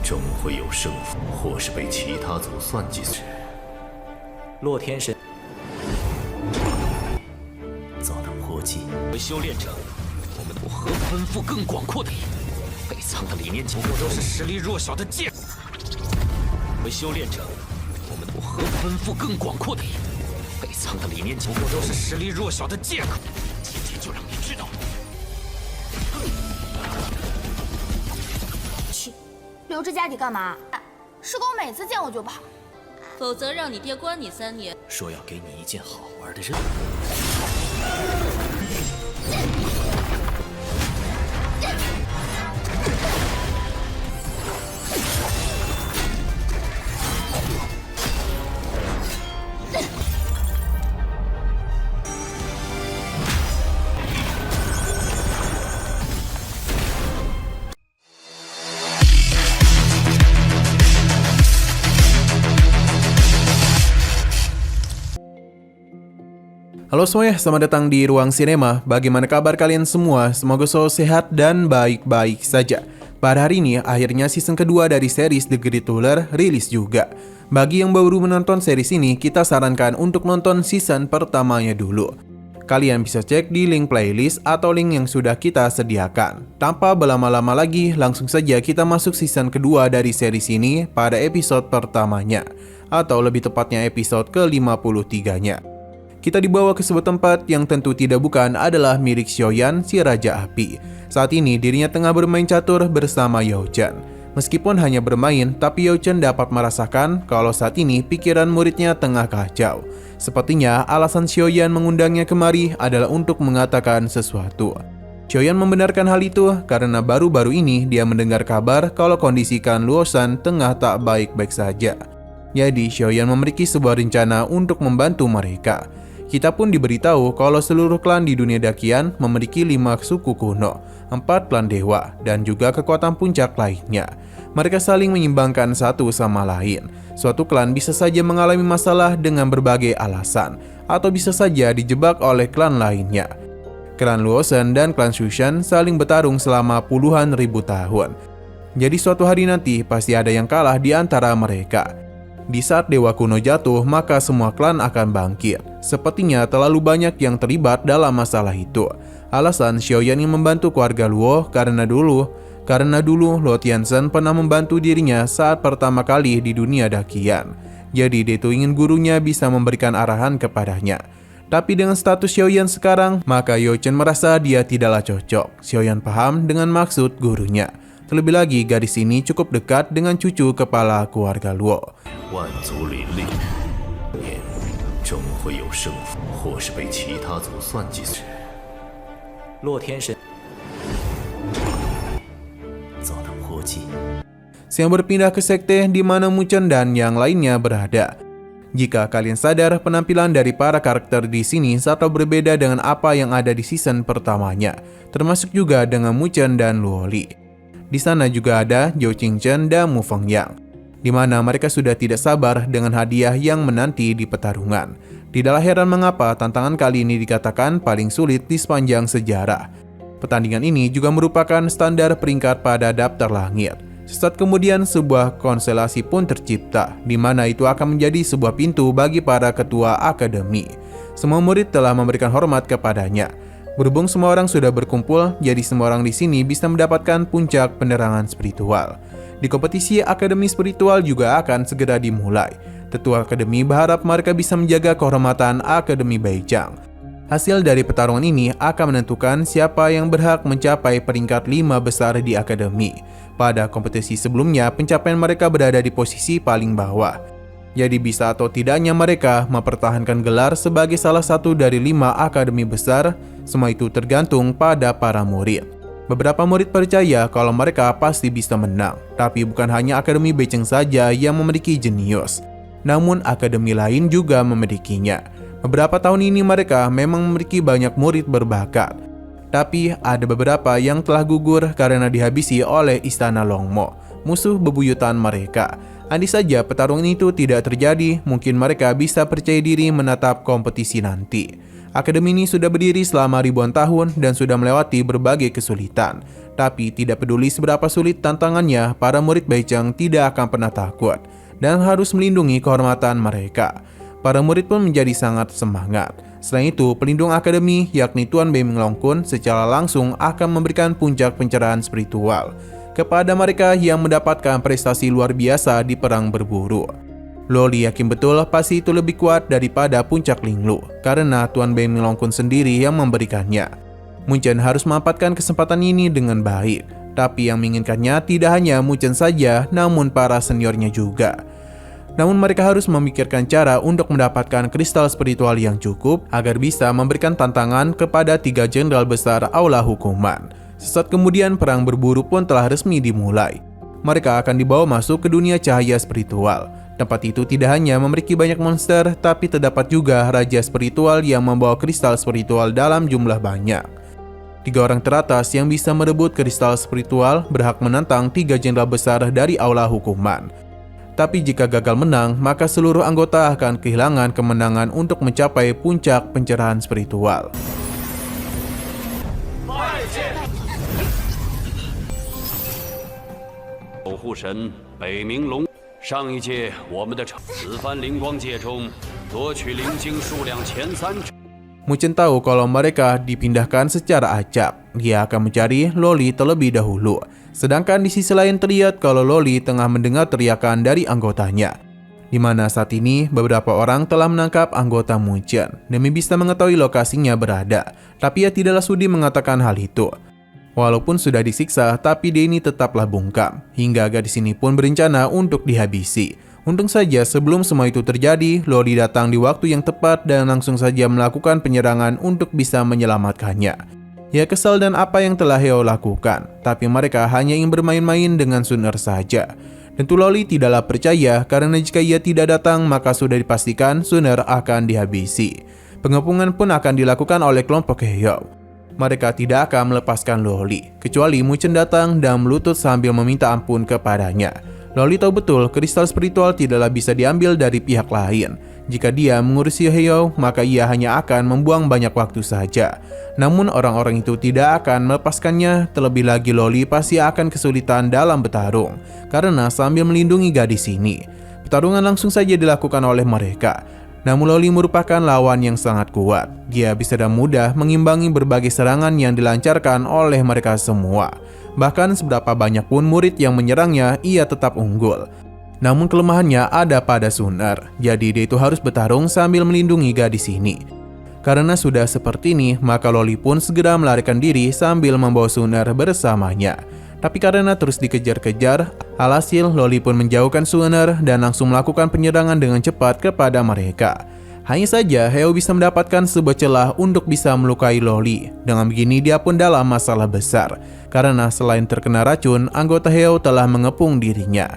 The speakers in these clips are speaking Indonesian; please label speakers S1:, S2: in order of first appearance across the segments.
S1: 终会有胜负，或是被其他族算计。
S2: 洛天神
S1: 遭到波及。
S3: 为修炼者，我们不和奔赴更广阔的野，被藏的理念不过都是实力弱小的借口。为修炼者，我们不和奔赴更广阔的野，被藏的理念不过都是实力弱小的借口。今天就让你知道。
S4: 去，留着家底干嘛？师公每次见我就跑。
S5: 否则让你爹关你3年。
S1: 说要给你一件好玩的任务。
S6: Halo semuanya, selamat datang di Ruang Sinema. Bagaimana kabar kalian semua? Semoga selalu sehat dan baik-baik saja. Pada hari ini, akhirnya season kedua dari series The Great Ruler rilis juga. Bagi yang baru menonton series ini, kita sarankan untuk nonton season pertamanya dulu. Kalian bisa cek di link playlist atau link yang sudah kita sediakan. Tanpa berlama-lama lagi, langsung saja kita masuk season kedua dari series ini pada episode pertamanya. Atau lebih tepatnya episode ke-53-nya. Kita dibawa ke sebuah tempat yang tentu tidak bukan adalah milik Xiaoyan, si Raja Api. Saat ini dirinya tengah bermain catur bersama Yao Chen. Meskipun hanya bermain, tapi Yao Chen dapat merasakan kalau saat ini pikiran muridnya tengah kacau. Sepertinya alasan Xiaoyan mengundangnya kemari adalah untuk mengatakan sesuatu. Xiaoyan membenarkan hal itu karena baru-baru ini dia mendengar kabar kalau kondisi Klan Luosan tengah tak baik-baik saja. Jadi Xiaoyan memiliki sebuah rencana untuk membantu mereka. Kita pun diberitahu kalau seluruh klan di dunia Dakian memiliki 5 suku kuno, 4 klan dewa, dan juga kekuatan puncak lainnya. Mereka saling menyimbangkan satu sama lain. Suatu klan bisa saja mengalami masalah dengan berbagai alasan, atau bisa saja dijebak oleh klan lainnya. Klan Luosan dan klan Shushan saling bertarung selama puluhan ribu tahun. Jadi suatu hari nanti pasti ada yang kalah di antara mereka. Di saat Dewa Kuno jatuh, maka semua klan akan bangkit. Sepertinya terlalu banyak yang terlibat dalam masalah itu. Alasan Xiaoyan yang membantu keluarga Luo karena dulu Luo Tianzhen pernah membantu dirinya saat pertama kali di dunia Dakian. Jadi dia itu ingin gurunya bisa memberikan arahan kepadanya. Tapi dengan status Xiaoyan sekarang, maka Yao Chen merasa dia tidaklah cocok. Xiaoyan paham dengan maksud gurunya. Terlebih lagi, gadis ini cukup dekat dengan cucu kepala keluarga Luo.
S1: 万族林立，终会有胜负，或是被其他族算计。
S2: 洛天神
S1: 遭到波及。
S6: Siang berpindah ke sekte di mana Mu Chen dan yang lainnya berada. Jika kalian sadar, penampilan dari para karakter di sini satu berbeda dengan apa yang ada di season pertamanya, termasuk juga dengan Mu Chen dan Luo Li. Di sana juga ada Zhou Qingchen dan Mu Fengyang, di mana mereka sudah tidak sabar dengan hadiah yang menanti di pertarungan. Tidaklah heran mengapa tantangan kali ini dikatakan paling sulit di sepanjang sejarah. Pertandingan ini juga merupakan standar peringkat pada daftar langit. Sesaat kemudian sebuah konstelasi pun tercipta, di mana itu akan menjadi sebuah pintu bagi para ketua akademi. Semua murid telah memberikan hormat kepadanya. Berhubung semua orang sudah berkumpul, jadi semua orang di sini bisa mendapatkan puncak penerangan spiritual. Di kompetisi akademi spiritual juga akan segera dimulai. Tetua akademi berharap mereka bisa menjaga kehormatan Akademi Baijiang. Hasil dari pertarungan ini akan menentukan siapa yang berhak mencapai peringkat 5 besar di akademi. Pada kompetisi sebelumnya, pencapaian mereka berada di posisi paling bawah. Jadi bisa atau tidaknya mereka mempertahankan gelar sebagai salah satu dari 5 akademi besar, semua itu tergantung pada para murid. Beberapa murid percaya kalau mereka pasti bisa menang, tapi bukan hanya Akademi Baijiang saja yang memiliki jenius, namun akademi lain juga memilikinya. Beberapa tahun ini mereka memang memiliki banyak murid berbakat, tapi ada beberapa yang telah gugur karena dihabisi oleh Istana Longmo, musuh bebuyutan mereka. Andai saja pertarungan itu tidak terjadi, mungkin mereka bisa percaya diri menatap kompetisi nanti. Akademi ini sudah berdiri selama ribuan tahun dan sudah melewati berbagai kesulitan. Tapi tidak peduli seberapa sulit tantangannya, para murid Baicheng tidak akan pernah takut dan harus melindungi kehormatan mereka. Para murid pun menjadi sangat semangat. Selain itu, pelindung akademi yakni Tuan Bei Minglongkun secara langsung akan memberikan puncak pencerahan spiritual kepada mereka yang mendapatkan prestasi luar biasa di perang berburu. Loli yakin betul pasti itu lebih kuat daripada puncak Linglu karena Tuan Bei Minglongkun sendiri yang memberikannya. Munchen harus memanfaatkan kesempatan ini dengan baik, tapi yang menginginkannya tidak hanya Munchen saja, namun para seniornya juga. Namun mereka harus memikirkan cara untuk mendapatkan kristal spiritual yang cukup agar bisa memberikan tantangan kepada 3 jenderal besar Aula Hukuman. Sesaat kemudian perang berburu pun telah resmi dimulai. Mereka akan dibawa masuk ke dunia cahaya spiritual. Tempat itu tidak hanya memiliki banyak monster, tapi terdapat juga raja spiritual yang membawa kristal spiritual dalam jumlah banyak. 3 orang teratas yang bisa merebut kristal spiritual berhak menantang 3 jenderal besar dari Aula Hukuman. Tapi jika gagal menang, maka seluruh anggota akan kehilangan kemenangan untuk mencapai puncak pencerahan spiritual.
S7: 守护神北冥龙，上一届我们的此番灵光界中夺取灵晶数量前3。
S6: Munchen tahu kalau mereka dipindahkan secara acak. Dia akan mencari Loli terlebih dahulu. Sedangkan di sisi lain terlihat kalau Loli tengah mendengar teriakan dari anggotanya. Di mana saat ini beberapa orang telah menangkap anggota Munchen demi bisa mengetahui lokasinya berada. Tapi ia tidaklah sudi mengatakan hal itu. Walaupun sudah disiksa, tapi Denny tetaplah bungkam. Hingga gadis ini pun berencana untuk dihabisi. Untung saja sebelum semua itu terjadi, Loli datang di waktu yang tepat dan langsung saja melakukan penyerangan untuk bisa menyelamatkannya. Ia kesal dan apa yang telah Heo lakukan, tapi mereka hanya ingin bermain-main dengan Sun Er saja. Tentu Loli tidaklah percaya karena jika ia tidak datang maka sudah dipastikan Sun Er akan dihabisi. Pengepungan pun akan dilakukan oleh kelompok Heo. Mereka tidak akan melepaskan Loli, kecuali Munchen datang dan melutut sambil meminta ampun kepadanya. Loli tahu betul kristal spiritual tidaklah bisa diambil dari pihak lain. Jika dia mengurusi Heo, maka ia hanya akan membuang banyak waktu saja. Namun orang-orang itu tidak akan melepaskannya, terlebih lagi Loli pasti akan kesulitan dalam bertarung, karena sambil melindungi gadis ini. Pertarungan langsung saja dilakukan oleh mereka. Namun Loli merupakan lawan yang sangat kuat. Dia bisa dengan mudah mengimbangi berbagai serangan yang dilancarkan oleh mereka semua. Bahkan seberapa banyak pun murid yang menyerangnya, ia tetap unggul. Namun kelemahannya ada pada Sun Er. Jadi dia itu harus bertarung sambil melindungi gadis ini. Karena sudah seperti ini, maka Loli pun segera melarikan diri sambil membawa Sun Er bersamanya. Tapi karena terus dikejar-kejar, alhasil Loli pun menjauhkan Sun Er dan langsung melakukan penyerangan dengan cepat kepada mereka. Hanya saja Heo bisa mendapatkan sebuah celah untuk bisa melukai Loli. Dengan begini dia pun dalam masalah besar. Karena selain terkena racun, anggota Heo telah mengepung dirinya.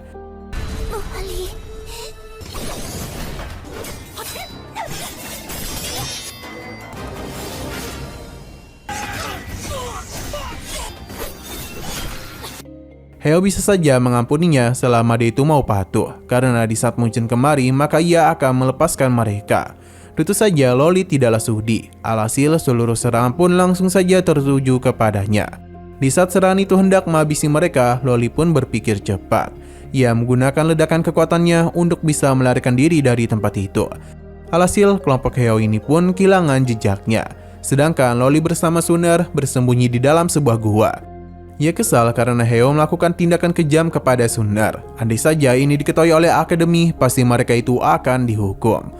S6: Heo bisa saja mengampuninya selama dia itu mau patuh, karena di saat Munchen kemari maka ia akan melepaskan mereka. Tentu saja Loli tidaklah sudi, alhasil seluruh serangan pun langsung saja tertuju kepadanya. Di saat serangan itu hendak menghabisi mereka, Loli pun berpikir cepat. Ia menggunakan ledakan kekuatannya untuk bisa melarikan diri dari tempat itu. Alhasil kelompok Heo ini pun kehilangan jejaknya, sedangkan Loli bersama Sun Er bersembunyi di dalam sebuah gua. Ia kesal karena Heo melakukan tindakan kejam kepada Sun Er. Andai saja ini diketahui oleh akademi, pasti mereka itu akan dihukum.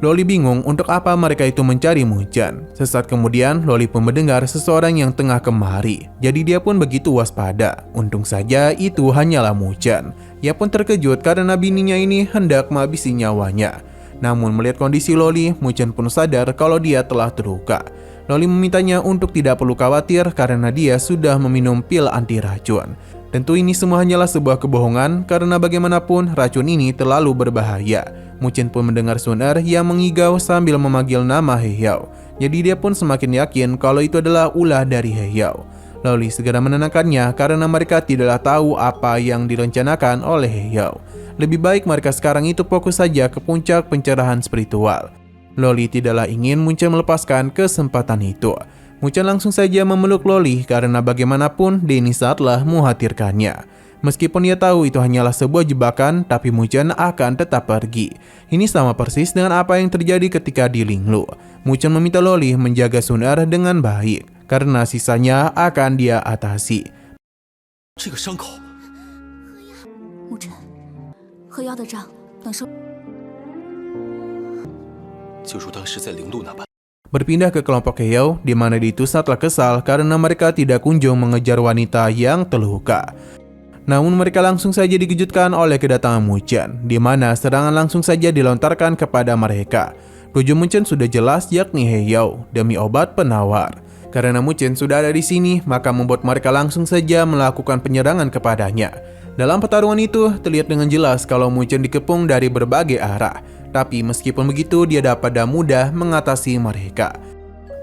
S6: Loli bingung untuk apa mereka itu mencari Munchen. Sesaat kemudian, Loli pun mendengar seseorang yang tengah kemari. Jadi dia pun begitu waspada. Untung saja itu hanyalah Munchen. Ia pun terkejut karena bininya ini hendak menghabisi nyawanya. Namun melihat kondisi Loli, Munchen pun sadar kalau dia telah terluka. Loli memintanya untuk tidak perlu khawatir karena dia sudah meminum pil anti racun. Tentu ini semua hanyalah sebuah kebohongan karena bagaimanapun racun ini terlalu berbahaya. Munchen pun mendengar Sun Er yang mengigau sambil memanggil nama Heyao. Jadi dia pun semakin yakin kalau itu adalah ulah dari Heyao. Loli segera menenangkannya karena mereka tidaklah tahu apa yang direncanakan oleh Heyao. Lebih baik mereka sekarang itu fokus saja ke puncak pencerahan spiritual. Loli tidaklah ingin Munchen melepaskan kesempatan itu. Munchen langsung saja memeluk Loli karena bagaimanapun Denny saatlah mengkhawatirkannya. Meskipun ia tahu itu hanyalah sebuah jebakan, tapi Munchen akan tetap pergi. Ini sama persis dengan apa yang terjadi ketika di Linglu. Munchen meminta Loli menjaga Sun Er dengan baik, karena sisanya akan dia atasi.
S3: 这个伤口，
S4: 沐尘，和妖的账等收。
S3: 就如当时在灵路那般。
S6: Berpindah ke kelompok Heyao, di mana dia itu sangatlah kesal karena mereka tidak kunjung mengejar wanita yang terluka. Namun mereka langsung saja dikejutkan oleh kedatangan Munchen, di mana serangan langsung saja dilontarkan kepada mereka. Tujuan Munchen sudah jelas, yakni Heyao, demi obat penawar. Karena Munchen sudah ada di sini, maka membuat mereka langsung saja melakukan penyerangan kepadanya. Dalam pertarungan itu, terlihat dengan jelas kalau Munchen dikepung dari berbagai arah. Tapi meskipun begitu, dia dapat dengan mudah mengatasi mereka.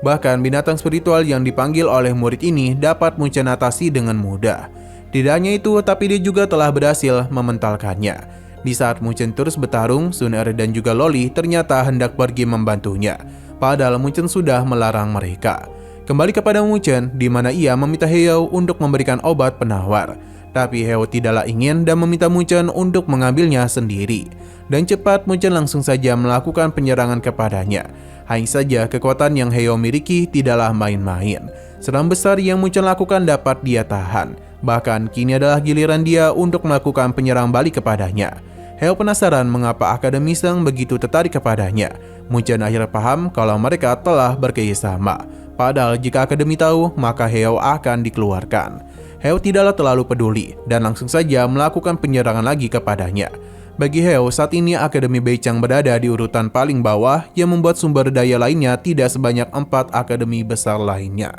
S6: Bahkan binatang spiritual yang dipanggil oleh murid ini dapat Munchen atasi dengan mudah. Tidak hanya itu, tapi dia juga telah berhasil mementalkannya. Di saat Munchen terus bertarung, Sun Er dan juga Loli ternyata hendak pergi membantunya. Padahal Munchen sudah melarang mereka. Kembali kepada Munchen, di mana ia meminta Heyao untuk memberikan obat penawar. Tapi Heyao tidaklah ingin dan meminta Munchen untuk mengambilnya sendiri. Dan cepat Munchen langsung saja melakukan penyerangan kepadanya. Hanya saja kekuatan yang Heyao miliki tidaklah main-main. Serangan besar yang Munchen lakukan dapat dia tahan. Bahkan kini adalah giliran dia untuk melakukan penyerang balik kepadanya. Heyao penasaran mengapa Akademi Shang begitu tertarik kepadanya. Munchen akhirnya paham kalau mereka telah bekerjasama. Padahal jika Akademi tahu, maka Heyao akan dikeluarkan. Heyao tidaklah terlalu peduli dan langsung saja melakukan penyerangan lagi kepadanya. Bagi Heyao, saat ini Akademi Beichang berada di urutan paling bawah yang membuat sumber daya lainnya tidak sebanyak 4 akademi besar lainnya.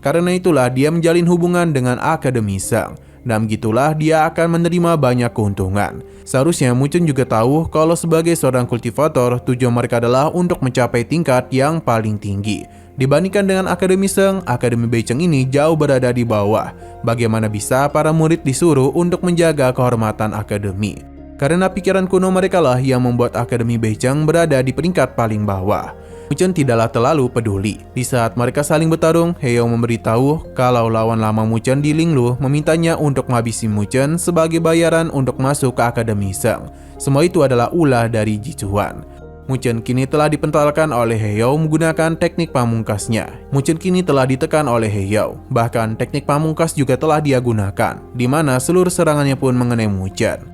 S6: Karena itulah dia menjalin hubungan dengan Akademi Shang. Dan begitulah dia akan menerima banyak keuntungan. Seharusnya Munchen juga tahu kalau sebagai seorang kultivator, tujuan mereka adalah untuk mencapai tingkat yang paling tinggi. Dibandingkan dengan Akademi Shang, Akademi Beichang ini jauh berada di bawah. Bagaimana bisa para murid disuruh untuk menjaga kehormatan Akademi? Karena pikiran kuno mereka lah yang membuat Akademi Beichang berada di peringkat paling bawah. Munchen tidaklah terlalu peduli. Di saat mereka saling bertarung, Heyao memberitahu kalau lawan lama Munchen di Linglu memintanya untuk menghabisi Munchen sebagai bayaran untuk masuk ke Akademi Shang. Semua itu adalah ulah dari Jichuan. Munchen kini telah dipentalkan oleh Heyao menggunakan teknik pamungkasnya. Munchen kini telah ditekan oleh Heyao. Bahkan teknik pamungkas juga telah dia gunakan, di mana seluruh serangannya pun mengenai Munchen.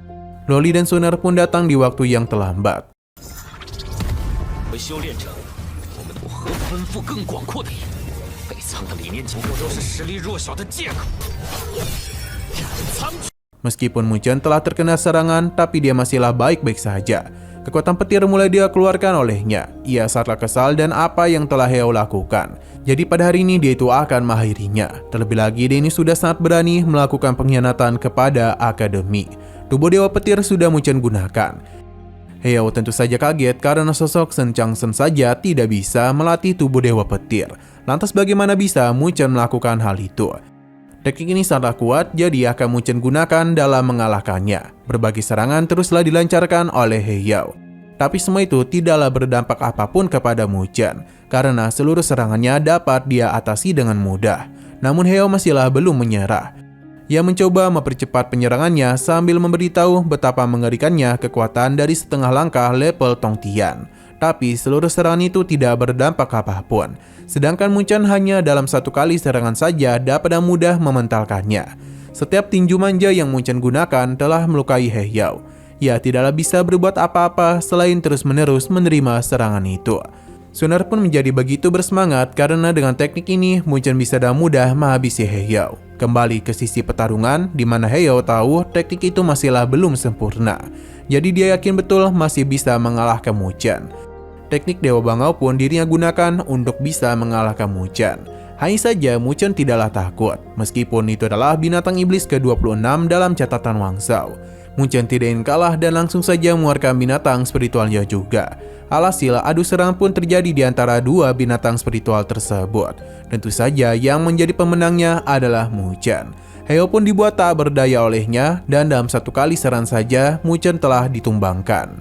S6: Loli dan Sun Er pun datang di waktu yang terlambat.
S3: 修炼者，我们我和奔赴更广阔的野，北苍的理念不过都是实力弱小的借口。
S6: Meskipun Munchen telah terkena serangan, tapi dia masihlah baik-baik saja. Kekuatan petir mulai dia keluarkan olehnya. Ia sangatlah kesal dan apa yang telah Heyao lakukan. Jadi pada hari ini dia itu akan mengakhirinya. Terlebih lagi dia ini sudah sangat berani melakukan pengkhianatan kepada Akademi. Tubuh Dewa Petir sudah Munchen gunakan. Heyao tentu saja kaget karena sosok Shen Changsheng saja tidak bisa melatih tubuh Dewa Petir. Lantas bagaimana bisa Munchen melakukan hal itu? Teknik ini sangat kuat, jadi akan Munchen gunakan dalam mengalahkannya. Berbagai serangan teruslah dilancarkan oleh Heyao. Tapi semua itu tidaklah berdampak apapun kepada Munchen, karena seluruh serangannya dapat dia atasi dengan mudah. Namun Heyao masihlah belum menyerah. Ia mencoba mempercepat penyerangannya sambil memberitahu betapa mengerikannya kekuatan dari setengah langkah level Tongtian. Tapi seluruh serangan itu tidak berdampak apapun. Sedangkan Munchen hanya dalam satu kali serangan saja dapat dengan mudah mementalkannya. Setiap tinju manja yang Munchen gunakan telah melukai Heyao. Ia tidaklah bisa berbuat apa-apa selain terus-menerus menerima serangan itu. Sun Er pun menjadi begitu bersemangat karena dengan teknik ini Munchen bisa dengan mudah menghabisi Heyao. Kembali ke sisi pertarungan, di mana Heyao tahu teknik itu masihlah belum sempurna. Jadi dia yakin betul masih bisa mengalahkan Munchen. Teknik Dewa Bangau pun dirinya gunakan untuk bisa mengalahkan Munchen. Hanya saja Munchen tidaklah takut, meskipun itu adalah binatang iblis ke-26 dalam catatan Wang Shao. Munchen tidak ingin kalah dan langsung saja mengeluarkan binatang spiritualnya juga. Alhasil adu serang pun terjadi di antara dua binatang spiritual tersebut. Tentu saja yang menjadi pemenangnya adalah Munchen. Heyao pun dibuat tak berdaya olehnya dan dalam satu kali serangan saja Munchen telah ditumbangkan.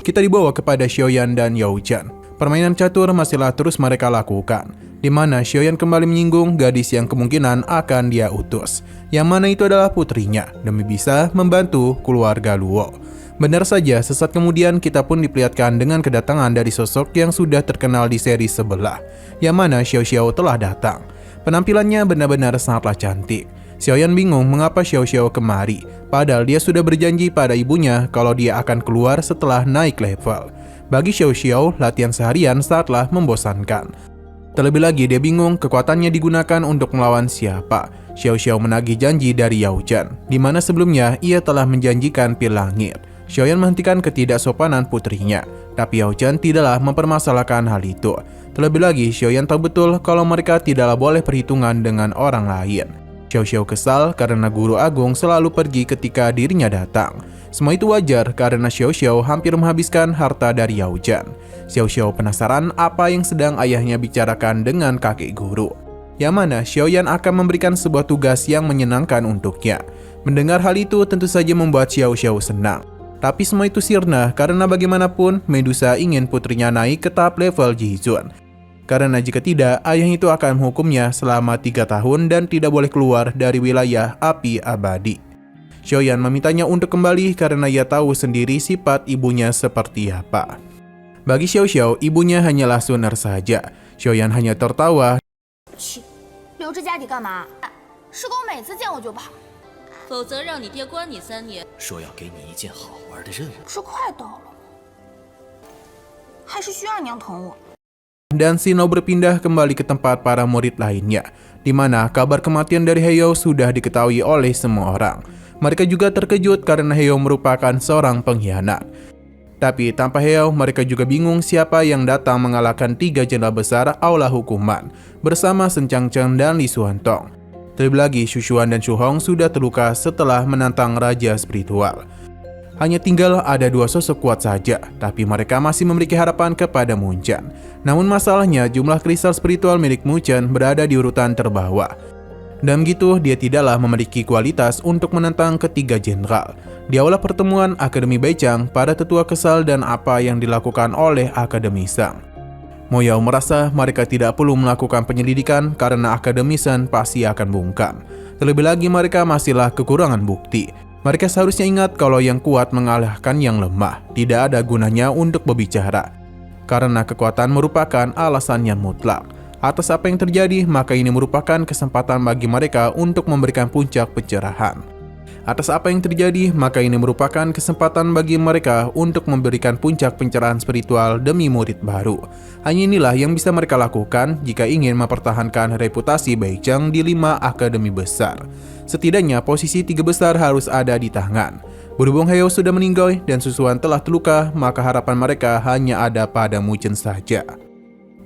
S6: kita dibawa kepada Xiaoyan dan Yaozhan. Permainan catur masihlah terus mereka lakukan, di mana Xiaoyan kembali menyinggung gadis yang kemungkinan akan dia utus, yang mana itu adalah putrinya, demi bisa membantu keluarga Luo. Benar saja, sesaat kemudian kita pun diperlihatkan dengan kedatangan dari sosok yang sudah terkenal di seri sebelah, yang mana Xiao Xiao telah datang. Penampilannya benar-benar sangatlah cantik. Xiaoyan bingung mengapa Xiao Xiao kemari, padahal dia sudah berjanji pada ibunya kalau dia akan keluar setelah naik level. Bagi Xiao Xiao, latihan seharian sangatlah membosankan. Terlebih lagi dia bingung kekuatannya digunakan untuk melawan siapa. Xiao Xiao menagih janji dari Yaozhan, di mana sebelumnya ia telah menjanjikan pil langit. Xiaoyan menghentikan ketidaksopanan putrinya, tapi Yaozhan tidaklah mempermasalahkan hal itu. Terlebih lagi, Xiaoyan tahu betul kalau mereka tidaklah boleh perhitungan dengan orang lain. Xiao Xiao kesal karena guru agung selalu pergi ketika dirinya datang. Semua itu wajar karena Xiao Xiao hampir menghabiskan harta dari Yaozhan. Xiao Xiao penasaran apa yang sedang ayahnya bicarakan dengan kakek guru, yang mana Xiaoyan akan memberikan sebuah tugas yang menyenangkan untuknya. Mendengar hal itu tentu saja membuat Xiao Xiao senang. Tapi semua itu sirna karena bagaimanapun Medusa ingin putrinya naik ke tahap level Jihzun. Karena jika tidak, ayah itu akan menghukumnya selama 3 tahun dan tidak boleh keluar dari wilayah api abadi. Xiaoyan memintanya untuk kembali karena ia tahu sendiri sifat ibunya seperti apa. Bagi Xiao Xiao, ibunya hanyalah Suner saja. Xiaoyan hanya tertawa.
S8: 留着家底干嘛？师公每次见我就跑。
S5: 否则让你爹关你3年。
S2: 说要给你一件好玩的任务，
S8: 这快到了，还是需二娘疼我。
S6: Dan Sino berpindah kembali ke tempat para murid lainnya, di mana kabar kematian dari Heyo sudah diketahui oleh semua orang. Mereka juga terkejut karena Heyo merupakan seorang pengkhianat. Tapi tanpa Heyo, mereka juga bingung siapa yang datang mengalahkan 3 jenderal besar Aula Hukuman bersama Shen Changcheng dan Li Xuantong. Terlebih lagi, Xu Xuan dan Xu Hong sudah terluka setelah menantang Raja Spiritual. Hanya tinggal ada 2 sosok kuat saja, tapi mereka masih memiliki harapan kepada Mu Chen. Namun masalahnya, jumlah kristal spiritual milik Mu Chen berada di urutan terbawah. Dan begitu, dia tidaklah memiliki kualitas untuk menantang ketiga jenderal. Di awal pertemuan Akademi Baichang, para tetua kesal dan apa yang dilakukan oleh Akademi Shang. Mo Yao merasa mereka tidak perlu melakukan penyelidikan karena Akademi Shang pasti akan bungkam. Terlebih lagi mereka masihlah kekurangan bukti. Mereka seharusnya ingat kalau yang kuat mengalahkan yang lemah. Tidak ada gunanya untuk berbicara, karena kekuatan merupakan alasan yang mutlak. Atas apa yang terjadi, maka ini merupakan kesempatan bagi mereka untuk memberikan puncak pencerahan. Atas apa yang terjadi, maka ini merupakan kesempatan bagi mereka untuk memberikan puncak pencerahan spiritual demi murid baru. Hanya inilah yang bisa mereka lakukan jika ingin mempertahankan reputasi Baichang di 5 akademi besar. Setidaknya posisi 3 besar harus ada di tangan. Berhubung Heyo sudah meninggal dan Xu Xuan telah terluka, maka harapan mereka hanya ada pada Mu Chen saja.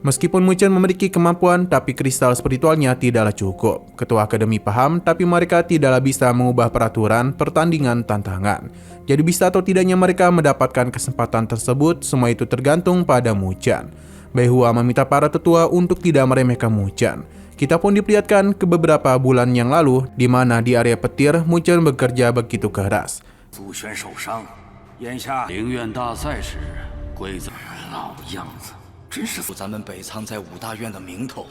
S6: Meskipun Mu Chen memiliki kemampuan, tapi kristal spiritualnya tidaklah cukup. Ketua Akademi paham, tapi mereka tidaklah bisa mengubah peraturan pertandingan tantangan. Jadi bisa atau tidaknya mereka mendapatkan kesempatan tersebut, semua itu tergantung pada Mu Chen. Bai Hua meminta para tetua untuk tidak meremehkan Mu Chen. Kita pun diperlihatkan ke beberapa bulan yang lalu, di mana di area petir Mu Chen bekerja begitu keras.
S9: 祖轩受伤，眼下
S7: 灵院大赛时，规则
S9: 老样子，真是
S2: 咱们北仓在5大院的名头。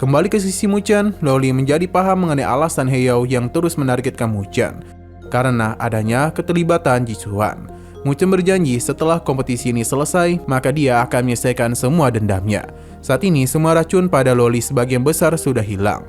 S6: Kembali ke sisi Mu Chen, Loli menjadi paham mengenai alasan Heyo yang terus menargetkan Mu Chen, karena adanya keterlibatan Ji Xuan. Mu Chen berjanji setelah kompetisi ini selesai, maka dia akan menyelesaikan semua dendamnya. Saat ini semua racun pada Loli sebagian besar sudah hilang.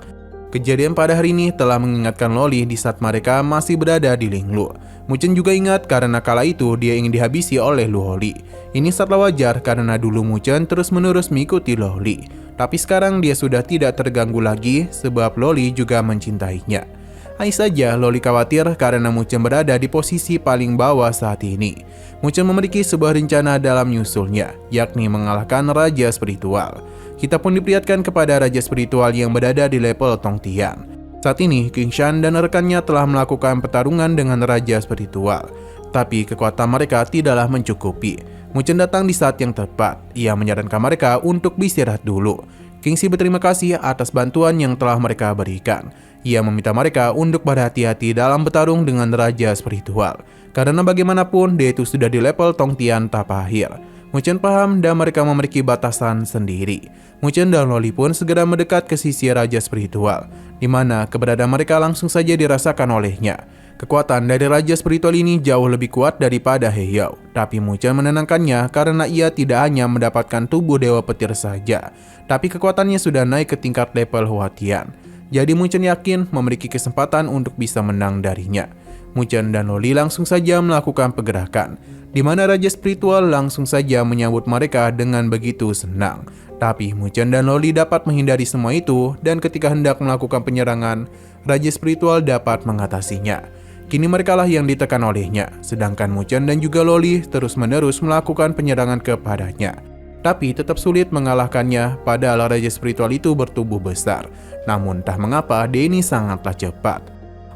S6: Kejadian pada hari ini telah mengingatkan Loli di saat mereka masih berada di Linglu. Mu Chen juga ingat karena kala itu dia ingin dihabisi oleh Luoli. Ini sangatlah wajar karena dulu Mu Chen terus-menerus mengikuti Luoli. Tapi sekarang dia sudah tidak terganggu lagi sebab Luoli juga mencintainya. Hanya saja Luoli khawatir karena Mu Chen berada di posisi paling bawah saat ini. Mu Chen memiliki sebuah rencana dalam nyusulnya, yakni mengalahkan Raja Spiritual. Kita pun diperlihatkan kepada Raja Spiritual yang berada di level Tongtian. Saat ini, King Shan dan rekannya telah melakukan pertarungan dengan Raja Spiritual. Tapi kekuatan mereka tidaklah mencukupi. Mu Chen datang di saat yang tepat. Ia menyarankan mereka untuk beristirahat dulu. Kingxi berterima kasih atas bantuan yang telah mereka berikan. Ia meminta mereka untuk berhati-hati dalam bertarung dengan Raja Spiritual, karena bagaimanapun dia itu sudah di level Tongtian Tapahir. Mu Chen paham dan mereka memiliki batasan sendiri. Mu Chen dan Loli pun segera mendekat ke sisi Raja Spiritual, di mana keberadaan mereka langsung saja dirasakan olehnya. Kekuatan dari Raja Spiritual ini jauh lebih kuat daripada He Yao, tapi Mu Chen menenangkannya karena ia tidak hanya mendapatkan tubuh Dewa Petir saja, tapi kekuatannya sudah naik ke tingkat level Hua Tian. Jadi Mu Chen yakin memiliki kesempatan untuk bisa menang darinya. Mu Chen dan Loli langsung saja melakukan pergerakan, di mana Raja Spiritual langsung saja menyambut mereka dengan begitu senang. Tapi Mu Chen dan Loli dapat menghindari semua itu, dan ketika hendak melakukan penyerangan, Raja Spiritual dapat mengatasinya. Kini merekalah yang ditekan olehnya, sedangkan Mu Chen dan juga Loli terus-menerus melakukan penyerangan kepadanya. Tapi tetap sulit mengalahkannya, padahal Raja Spiritual itu bertubuh besar. Namun entah mengapa dia ini sangatlah cepat.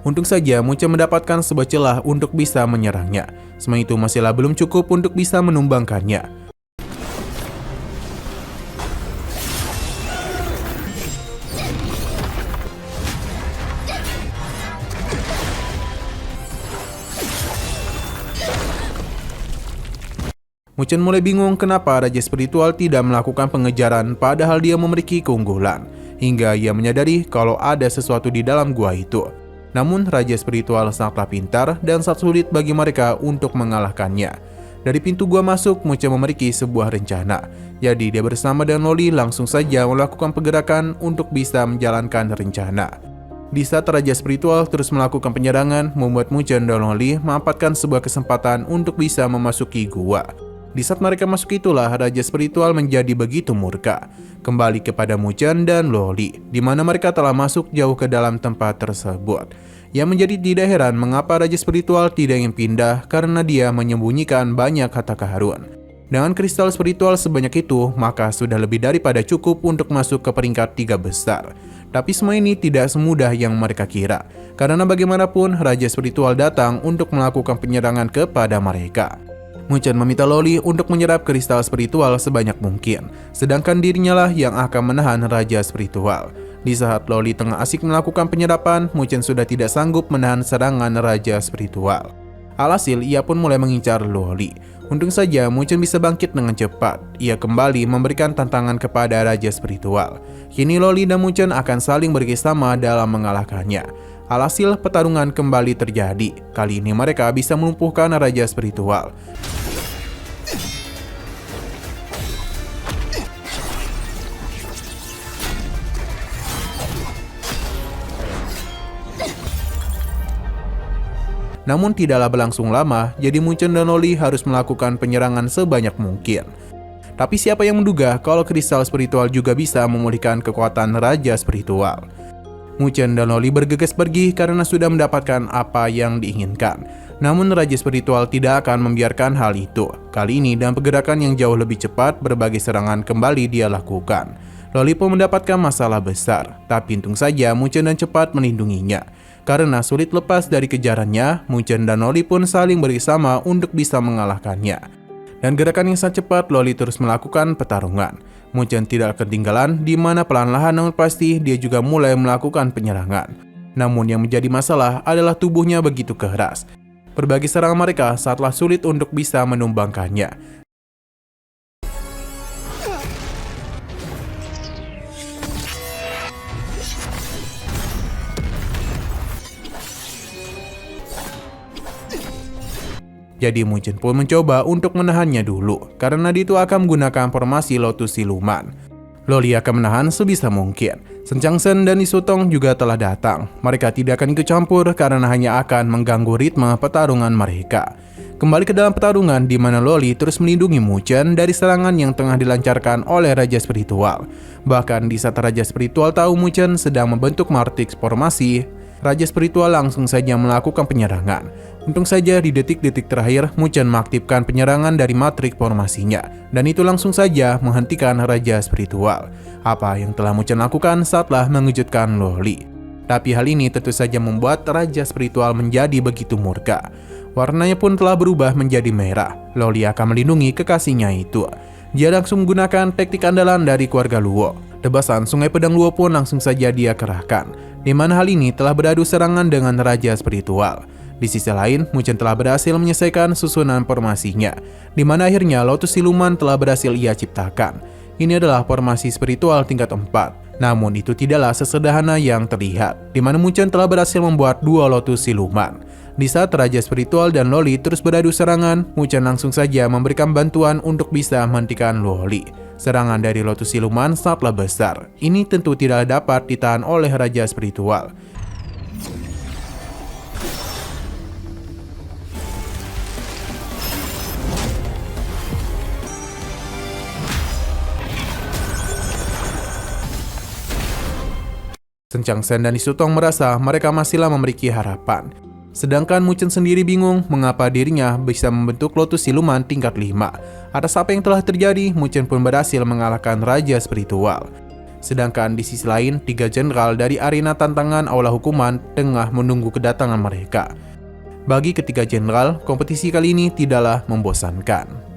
S6: Untung saja Mu Chen mendapatkan sebuah celah untuk bisa menyerangnya. Semua itu masihlah belum cukup untuk bisa menumbangkannya. Mu Chen mulai bingung kenapa Raja Spiritual tidak melakukan pengejaran padahal dia memiliki keunggulan, hingga ia menyadari kalau ada sesuatu di dalam gua itu. Namun Raja Spiritual sangatlah pintar dan sangat sulit bagi mereka untuk mengalahkannya. Dari pintu gua masuk, Mu Chen memiliki sebuah rencana. Jadi dia bersama dengan Loli langsung saja melakukan pergerakan untuk bisa menjalankan rencana. Di saat Raja Spiritual terus melakukan penyerangan, membuat Mu Chen dan Loli memanfaatkan sebuah kesempatan untuk bisa memasuki gua. Di saat mereka masuk itulah Raja Spiritual menjadi begitu murka, kembali kepada Mu Chen dan Loli, di mana mereka telah masuk jauh ke dalam tempat tersebut. Yang menjadi tidak heran mengapa Raja Spiritual tidak ingin pindah karena dia menyembunyikan banyak harta karun. Dengan kristal spiritual sebanyak itu, maka sudah lebih daripada cukup untuk masuk ke peringkat 3 besar. Tapi semua ini tidak semudah yang mereka kira, karena bagaimanapun Raja Spiritual datang untuk melakukan penyerangan kepada mereka. Mu Chen meminta Loli untuk menyerap kristal spiritual sebanyak mungkin, sedangkan dirinya lah yang akan menahan Raja Spiritual. Di saat Loli tengah asik melakukan penyerapan, Mu Chen sudah tidak sanggup menahan serangan Raja Spiritual. Alhasil, ia pun mulai mengincar Loli. Untung saja Mu Chen bisa bangkit dengan cepat. Ia kembali memberikan tantangan kepada Raja Spiritual. Kini Loli dan Mu Chen akan saling bekerjasama dalam mengalahkannya. Alhasil, pertarungan kembali terjadi. Kali ini mereka bisa melumpuhkan Raja Spiritual. Namun tidaklah berlangsung lama, jadi Mu Chen dan Loli harus melakukan penyerangan sebanyak mungkin. Tapi siapa yang menduga kalau kristal spiritual juga bisa memulihkan kekuatan Raja Spiritual? Mu Chen dan Loli bergegas pergi karena sudah mendapatkan apa yang diinginkan. Namun Raja Spiritual tidak akan membiarkan hal itu. Kali ini dengan pergerakan yang jauh lebih cepat, berbagai serangan kembali dia lakukan. Loli pun mendapatkan masalah besar, tapi untung saja Mu Chen dan cepat melindunginya. Karena sulit lepas dari kejarannya, Mu Chen dan Loli pun saling bersama untuk bisa mengalahkannya. Dan gerakan yang sangat cepat, Loli terus melakukan pertarungan. Mu Chen tidak ketinggalan, di mana perlahan-lahan namun pasti dia juga mulai melakukan penyerangan. Namun yang menjadi masalah adalah tubuhnya begitu keras. Berbagai serangan mereka sangatlah sulit untuk bisa menumbangkannya. Jadi Mu Chen pun mencoba untuk menahannya dulu, karena dia itu akan menggunakan formasi Lotus Siluman. Loli akan menahan sebisa mungkin. Shen Changsheng dan Li Shutong juga telah datang. Mereka tidak akan ikut campur karena hanya akan mengganggu ritme pertarungan mereka. Kembali ke dalam pertarungan di mana Loli terus melindungi Mu Chen dari serangan yang tengah dilancarkan oleh Raja Spiritual. Bahkan di saat Raja Spiritual tahu Mu Chen sedang membentuk Matrix formasi, Raja Spiritual langsung saja melakukan penyerangan. Untung saja di detik-detik terakhir, Mu Chen mengaktifkan penyerangan dari Matrix formasinya, dan itu langsung saja menghentikan Raja Spiritual. Apa yang telah Mu Chen lakukan saatlah mengejutkan Loli. Tapi hal ini tentu saja membuat Raja Spiritual menjadi begitu murka. Warnanya pun telah berubah menjadi merah. Loli akan melindungi kekasihnya itu. Dia langsung menggunakan teknik andalan dari keluarga Luo. Tebasan Sungai Pedang Luo pun langsung saja dia kerahkan, di mana hal ini telah beradu serangan dengan Raja Spiritual. Di sisi lain, Mu Chen telah berhasil menyelesaikan susunan formasinya, di mana akhirnya Lotus Siluman telah berhasil ia ciptakan. Ini adalah formasi spiritual tingkat 4. Namun itu tidaklah sesederhana yang terlihat, di mana Mu Chen telah berhasil membuat 2 Lotus Siluman. Di saat Raja Spiritual dan Loli terus beradu serangan, Mu Chen langsung saja memberikan bantuan untuk bisa menghentikan Loli. Serangan dari Lotus Siluman sangatlah besar. Ini tentu tidak dapat ditahan oleh Raja Spiritual. Shen Qiangxian dan Xu Tong merasa mereka masihlah memiliki harapan. Sedangkan Mu Chen sendiri bingung mengapa dirinya bisa membentuk Lotus Siluman tingkat 5. Atas apa yang telah terjadi, Mu Chen pun berhasil mengalahkan Raja Spiritual. Sedangkan di sisi lain, 3 jenderal dari arena tantangan Aula Hukuman tengah menunggu kedatangan mereka. Bagi ketiga jenderal, kompetisi kali ini tidaklah membosankan.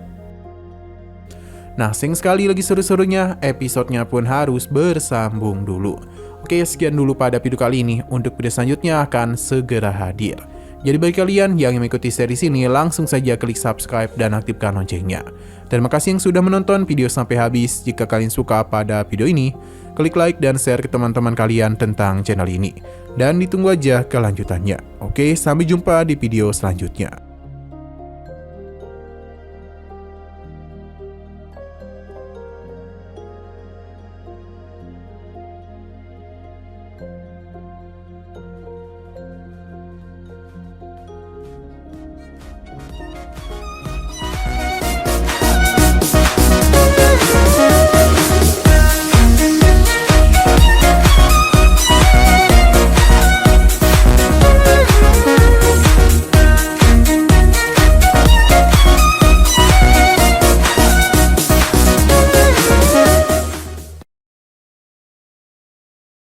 S6: Nah, sayang sekali lagi seru-serunya, episodenya pun harus bersambung dulu. Oke, sekian dulu pada video kali ini. Untuk video selanjutnya akan segera hadir. Jadi bagi kalian yang mengikuti series ini, langsung saja klik subscribe dan aktifkan loncengnya. Terima kasih yang sudah menonton video sampai habis. Jika kalian suka pada video ini, klik like dan share ke teman-teman kalian tentang channel ini. Dan ditunggu aja kelanjutannya. Oke, sampai jumpa di video selanjutnya.